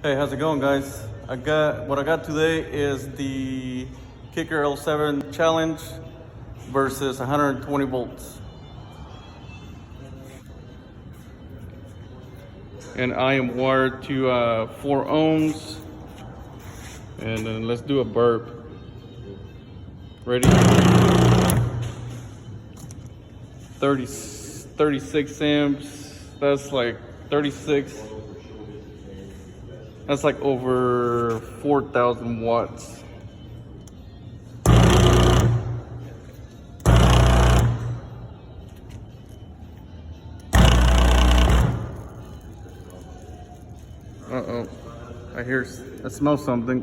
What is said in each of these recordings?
Hey, how's it going, guys? What I got today is the Kicke L7 challenge versus 120 volts. And I am wired to 4 ohms. And then let's do a burp. Ready? 36 amps. That's like 36. That's like over 4,000 watts. Uh-oh. I smell something.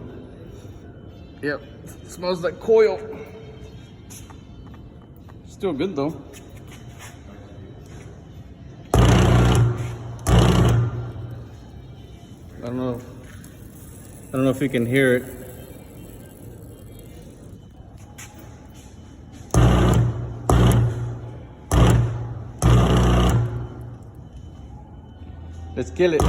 Yep, smells like coil. Still good though. I don't know if you can hear it. Let's kill it.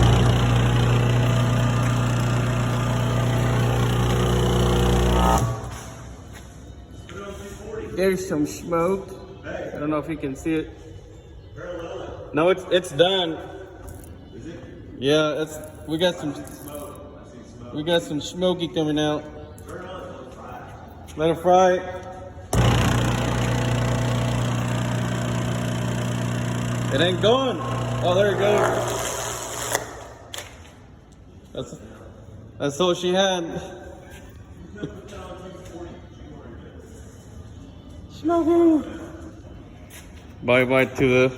There's some smoke. I don't know if you can see it. No, it's done. Is it? Yeah, we got some smoky coming out. Turn on, Let it fry. It ain't going. Oh, there it goes. That's all she had. Smoking. Bye bye to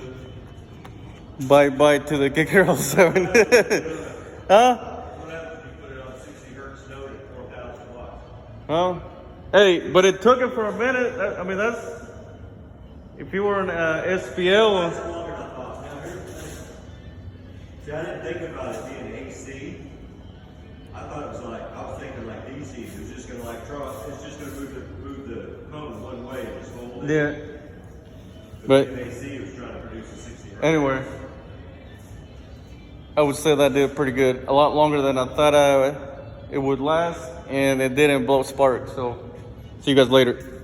the Kicke L7. Huh? Huh? Hey, but it took it for a minute. I mean, that's if you were an SPL. See, I didn't think about it being AC. I thought it was like, I was thinking like DC. It was just gonna like it's just gonna move the cone one way and just hold it. Yeah. But AC, it was trying to produce a 60 hertz. anyway, I would say that did pretty good. A lot longer than I thought it would last, and it didn't blow sparks. So, see you guys later.